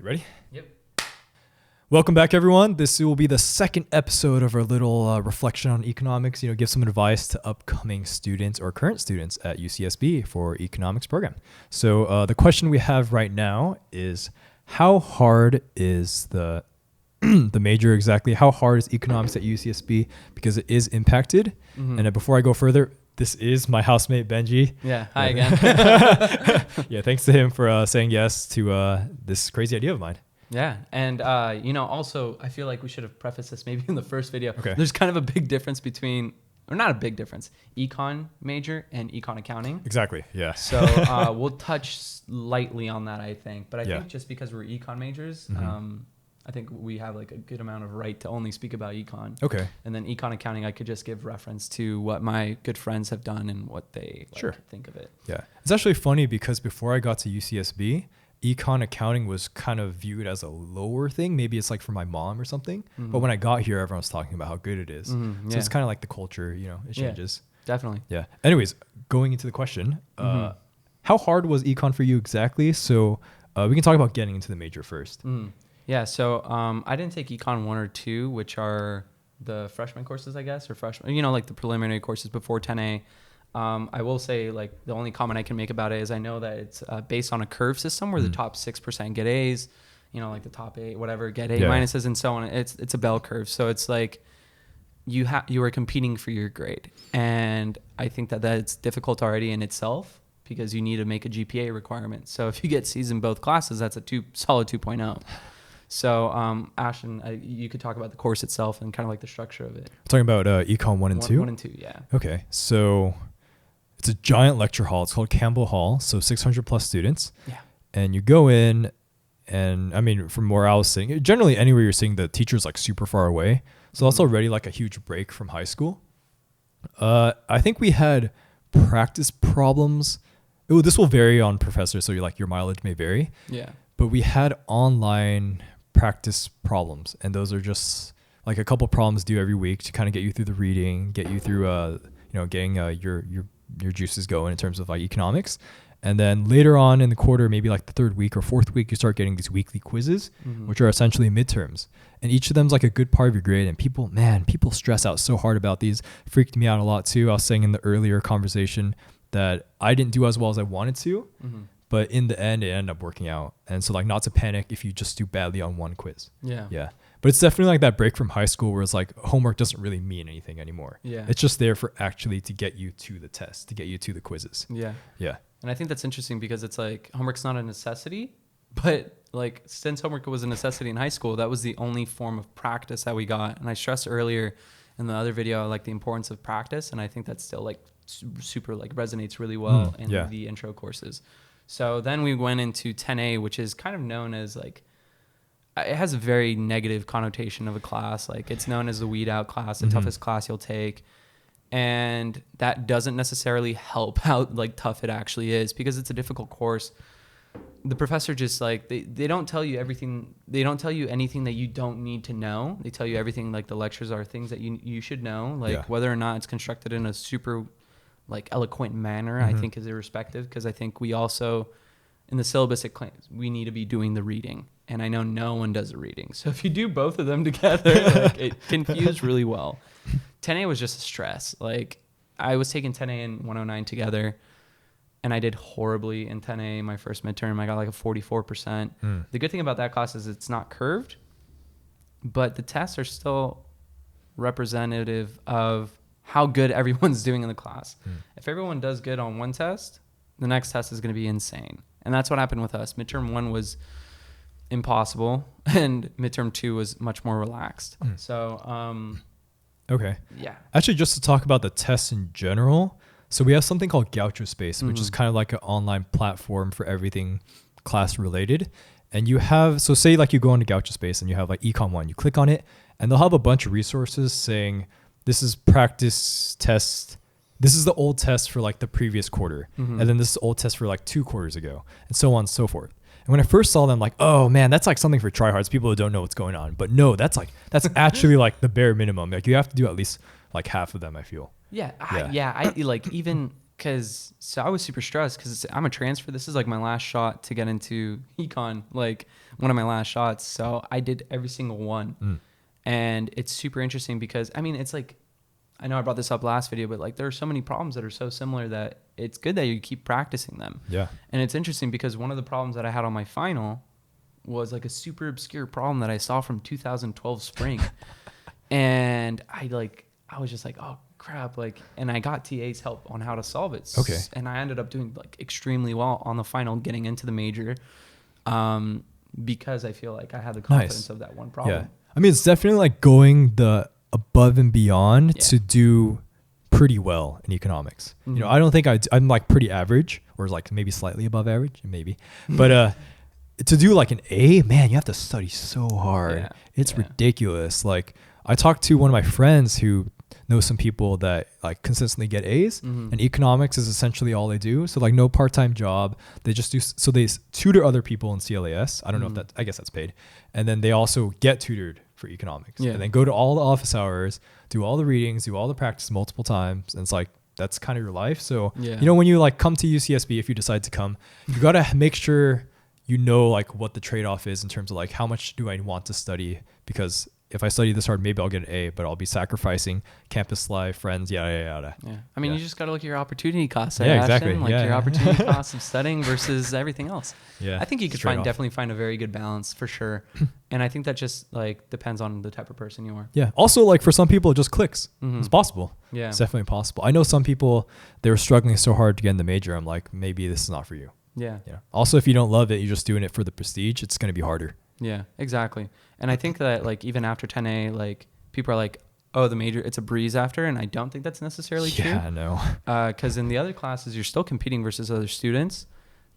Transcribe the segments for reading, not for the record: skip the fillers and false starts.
Ready? Yep. Welcome back, everyone. This will be the second episode of our little reflection on economics. Give some advice to upcoming students or current students at UCSB for economics program. So the question we have right now is, how hard is the the major exactly? How hard is economics at UCSB? Because it is impacted. Mm-hmm. And before I go further, this is my housemate, Benji. Yeah. Hi again. Yeah. Thanks to him for saying yes to this crazy idea of mine. Yeah. And, also, I feel like we should have prefaced this maybe in the first video. Okay. There's kind of a big difference between, or not a big difference, econ major and econ accounting. Exactly. Yeah. So we'll touch lightly on that, I think. But I think just because we're econ majors, I think we have like a good amount of right to only speak about econ. Okay. And then econ accounting, I could just give reference to what my good friends have done and what they think of it. Yeah. It's actually funny because before I got to UCSB, econ accounting was kind of viewed as a lower thing. Maybe it's like for my mom or something. Mm-hmm. But when I got here, everyone was talking about how good it is. Mm-hmm. So it's kind of like the culture, it changes. Yeah, definitely. Yeah. Anyways, going into the question, how hard was econ for you exactly? So we can talk about getting into the major first. Yeah, so I didn't take Econ 1 or 2, which are the freshman courses, I guess, or freshman, like the preliminary courses before 10A. I will say, like, the only comment I can make about it is I know that it's based on a curve system where the top 6% get A's, like the top 8, whatever, get A minuses and so on. It's a bell curve. So it's like you are competing for your grade. And I think that that's difficult already in itself because you need to make a GPA requirement. So if you get C's in both classes, that's a solid 2.0. So, Ashton, you could talk about the course itself and kind of like the structure of it. Talking about Econ 1 and 2? 1 and 2, yeah. Okay. So it's a giant lecture hall. It's called Campbell Hall. So 600 plus students. Yeah. And you go in and, I mean, from where I was sitting, generally anywhere you're seeing, the teacher's like super far away. So that's already like a huge break from high school. I think we had practice problems. This will vary on professors. So your mileage may vary. Yeah. But we had online practice problems, and those are just like a couple problems due every week to kind of get you through the reading, get you through getting your juices going in terms of like economics. And then later on in the quarter, maybe like the third week or fourth week, you start getting these weekly quizzes, which are essentially midterms, and each of them is like a good part of your grade. And people stress out so hard about these. Freaked me out a lot too. I was saying in the earlier conversation that I didn't do as well as I wanted to. But in the end, it ended up working out. And so like not to panic if you just do badly on one quiz. Yeah. Yeah. But it's definitely like that break from high school where it's like homework doesn't really mean anything anymore. Yeah. It's just there for actually to get you to the test, to get you to the quizzes. Yeah. Yeah. And I think that's interesting because it's like homework's not a necessity, but like since homework was a necessity in high school, that was the only form of practice that we got. And I stressed earlier in the other video, like the importance of practice. And I think that still like super like resonates really well in the intro courses. So then we went into 10A, which is kind of known as like, it has a very negative connotation of a class. Like it's known as the weed out class, the toughest class you'll take. And that doesn't necessarily help how like tough it actually is because it's a difficult course. The professor just like, they don't tell you everything. They don't tell you anything that you don't need to know. They tell you everything, like the lectures are things that you should know, like whether or not it's constructed in a super like eloquent manner, I think is irrespective because I think we also, in the syllabus, it claims we need to be doing the reading. And I know no one does the reading. So if you do both of them together, like, it confused really well. 10A was just a stress. Like I was taking 10A and 109 together and I did horribly in 10A my first midterm. I got like a 44%. The good thing about that class is it's not curved, but the tests are still representative of how good everyone's doing in the class. If everyone does good on one test, the next test is going to be insane. And that's what happened with us. Midterm 1 was impossible and midterm 2 was much more relaxed. So, okay. Yeah. Actually, just to talk about the tests in general. So we have something called Gaucho Space, which is kind of like an online platform for everything class related. And you have, so say like you go into Gaucho Space and you have like Econ 1, you click on it and they'll have a bunch of resources saying, this is practice test. This is the old test for like the previous quarter. And then this is the old test for like 2 quarters ago and so on and so forth. And when I first saw them, like, oh man, that's like something for tryhards, people who don't know what's going on. But no, that's actually like the bare minimum. Like you have to do at least like half of them, I feel. I like even so I was super stressed because I'm a transfer. This is like my last shot to get into econ, like one of my last shots. So I did every single one. And it's super interesting because, I mean, it's like, I know I brought this up last video, but like there are so many problems that are so similar that it's good that you keep practicing them. Yeah. And it's interesting because one of the problems that I had on my final was like a super obscure problem that I saw from 2012 spring. And I was just like, oh crap. Like, and I got TA's help on how to solve it. Okay. And I ended up doing like extremely well on the final, getting into the major. Because I feel like I had the confidence of that one problem. Yeah. I mean, it's definitely like going the above and beyond to do pretty well in economics. You know, I don't think I'm like pretty average, or like maybe slightly above average, maybe. But to do like an A, man, you have to study so hard. Yeah. It's ridiculous. Like I talked to one of my friends who knows some people that like consistently get A's, and economics is essentially all they do. So like no part-time job. They just do, so they tutor other people in CLAS. I don't know if that, I guess that's paid. And then they also get tutored for economics, and then go to all the office hours, do all the readings, do all the practice multiple times. And it's like, that's kind of your life. So, you know, when you like come to UCSB, if you decide to come, you got to make sure you know like what the trade-off is in terms of like how much do I want to study, because if I study this hard, maybe I'll get an A, but I'll be sacrificing campus life, friends, yada, yada. Yeah. I mean, you just got to look at your opportunity costs. Yeah, exactly. Ashton, like your opportunity costs of studying versus everything else. Yeah. I think you could definitely find a very good balance for sure. And I think that just like depends on the type of person you are. Yeah. Also, like for some people, it just clicks. It's possible. Yeah. It's definitely possible. I know some people, they were struggling so hard to get in the major. I'm like, maybe this is not for you. Yeah. Also, if you don't love it, you're just doing it for the prestige, it's going to be harder. Yeah, exactly. And I think that like even after 10A, like people are like, oh, the major, it's a breeze after. And I don't think that's necessarily true. Yeah, no. Because in the other classes, you're still competing versus other students.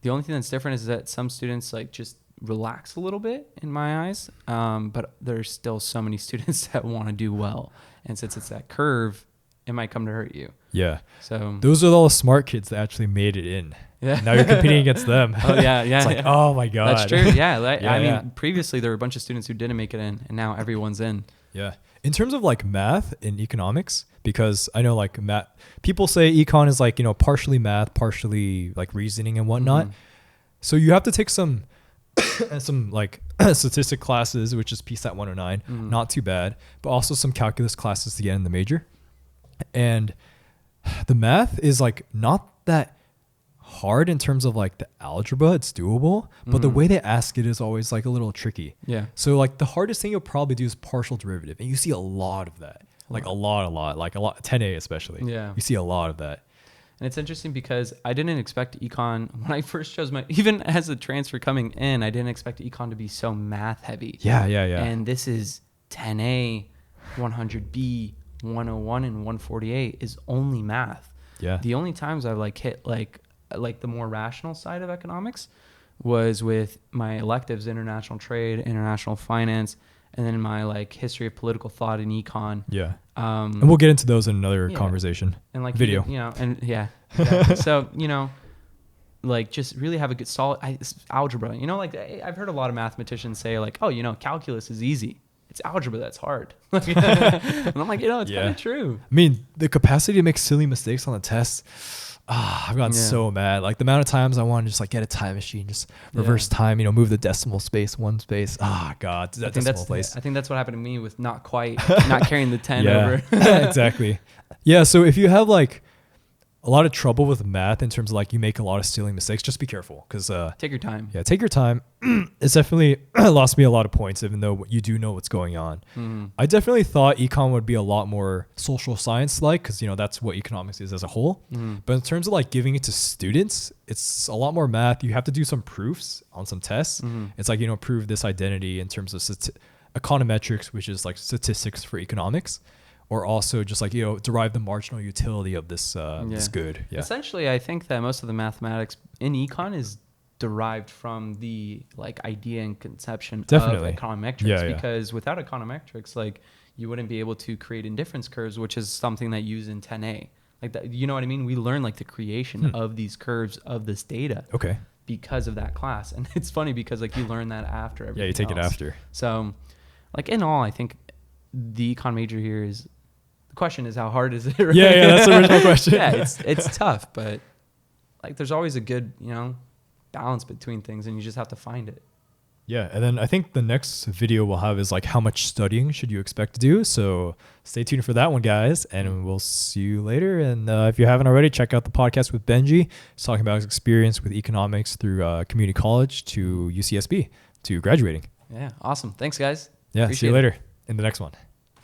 The only thing that's different is that some students like just relax a little bit in my eyes. But there's still so many students that want to do well. And since it's that curve, it might come to hurt you. Yeah. So those are all the smart kids that actually made it in. Yeah. Now you're competing against them. Oh yeah, yeah. It's like, oh my God. That's true. Yeah. I mean, previously there were a bunch of students who didn't make it in, and now everyone's in. Yeah. In terms of like math in economics, because I know like math, people say econ is like, you know, partially math, partially like reasoning and whatnot. So you have to take some like statistic classes, which is PSAT 109, not too bad, but also some calculus classes to get in the major. And the math is like not that hard in terms of like the algebra. It's doable, but the way they ask it is always like a little tricky. Yeah. So like the hardest thing you'll probably do is partial derivative, and you see a lot of that. Like a lot, like a lot, 10A especially. Yeah. You see a lot of that. And it's interesting because I didn't expect econ when I first chose even as a transfer coming in, I didn't expect econ to be so math heavy. Yeah. And this is 10A, 100B, 101 and 148 is only math. Yeah. The only times I've like hit like the more rational side of economics was with my electives, international trade, international finance, and then my like history of political thought in econ. Yeah. And we'll get into those in another conversation and like video, you know, and exactly. So, you know, like just really have a good solid algebra, you know, like I've heard a lot of mathematicians say like, oh, you know, calculus is easy. It's algebra that's hard. And I'm like, you know, it's kind of true. I mean, the capacity to make silly mistakes on the test, I've gotten so mad. Like the amount of times I want to just like get a time machine, just reverse time, you know, move the decimal space, one space. God, that decimal place. I think that's what happened to me with not carrying the 10 over. Exactly. Yeah. So if you have like a lot of trouble with math in terms of like you make a lot of silly mistakes, just be careful because take your time. Yeah, take your time. It's definitely lost me a lot of points, even though you do know what's going on. I definitely thought econ would be a lot more social science like, because you know that's what economics is as a whole. But in terms of like giving it to students, it's a lot more math. You have to do some proofs on some tests. It's like, you know, prove this identity in terms of econometrics, which is like statistics for economics. Or also just like, you know, derive the marginal utility of this this good. Yeah. Essentially, I think that most of the mathematics in econ is derived from the like idea and conception of econometrics. Because without econometrics, like you wouldn't be able to create indifference curves, which is something that you use in 10A. Like that, you know what I mean? We learn like the creation of these curves of this data. Okay. Because of that class. And it's funny because like you learn that after everything. Yeah, you take it after. So like in all, I think the econ major here is question is how hard is it? Right? Yeah, that's the original question. Yeah, it's tough, but like there's always a good, balance between things, and you just have to find it. Yeah, and then I think the next video we'll have is like how much studying should you expect to do. So stay tuned for that one, guys, and we'll see you later. And if you haven't already, check out the podcast with Benji. He's talking about his experience with economics through community college to UCSB to graduating. Yeah, awesome. Thanks, guys. Yeah, Appreciate see you later in the next one.